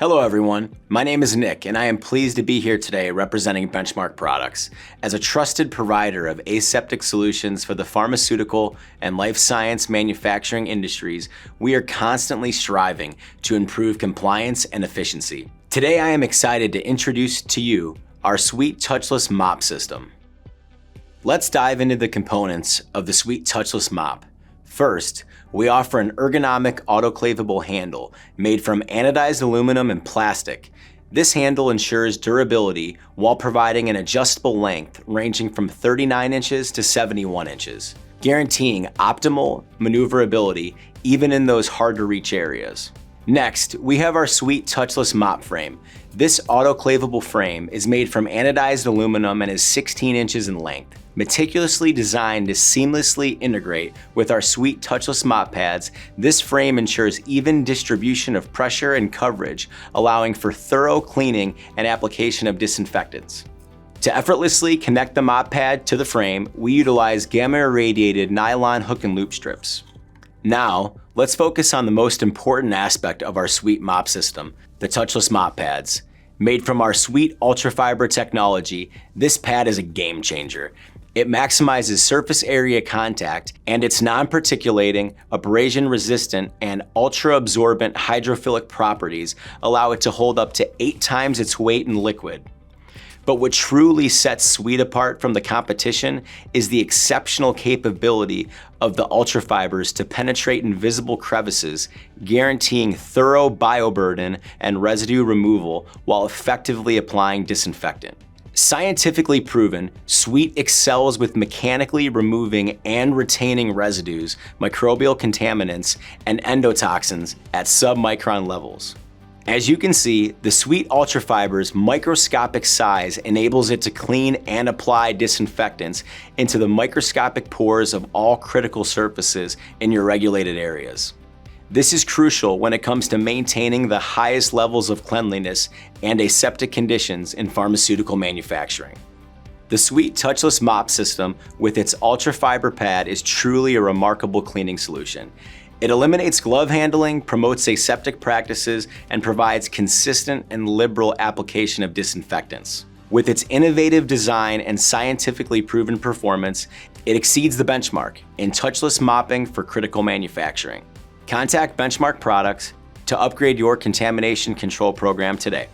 Hello everyone, my name is Nick and I am pleased to be here today representing Benchmark Products. As a trusted provider of aseptic solutions for the pharmaceutical and life science manufacturing industries, we are constantly striving to improve compliance and efficiency. Today I am excited to introduce to you our Suite Touchless Mop System. Let's dive into the components of the Suite Touchless Mop. First, we offer an ergonomic autoclavable handle made from anodized aluminum and plastic. This handle ensures durability while providing an adjustable length ranging from 39 inches to 71 inches, guaranteeing optimal maneuverability even in those hard-to-reach areas. Next, we have our Suite Touchless Mop Frame. This autoclavable frame is made from anodized aluminum and is 16 inches in length. Meticulously designed to seamlessly integrate with our Suite Touchless Mop Pads, this frame ensures even distribution of pressure and coverage, allowing for thorough cleaning and application of disinfectants. To effortlessly connect the mop pad to the frame, we utilize gamma-irradiated nylon hook and loop strips. Now, let's focus on the most important aspect of our Suite Mop System, the Touchless Mop Pads. Made from our Suite Ultrafiber technology, this pad is a game changer. It maximizes surface area contact, and its non-particulating, abrasion-resistant, and ultra-absorbent hydrophilic properties allow it to hold up to 8 times its weight in liquid. But what truly sets Suite apart from the competition is the exceptional capability of the ultrafibers to penetrate invisible crevices, guaranteeing thorough bioburden and residue removal while effectively applying disinfectant. Scientifically proven, Suite excels with mechanically removing and retaining residues, microbial contaminants, and endotoxins at submicron levels. As you can see, the Suite Ultrafiber's microscopic size enables it to clean and apply disinfectants into the microscopic pores of all critical surfaces in your regulated areas. This is crucial when it comes to maintaining the highest levels of cleanliness and aseptic conditions in pharmaceutical manufacturing. The Suite Touchless Mop System with its Ultrafiber pad is truly a remarkable cleaning solution. It eliminates glove handling, promotes aseptic practices, and provides consistent and liberal application of disinfectants. With its innovative design and scientifically proven performance, it exceeds the benchmark in touchless mopping for critical manufacturing. Contact Benchmark Products to upgrade your contamination control program today.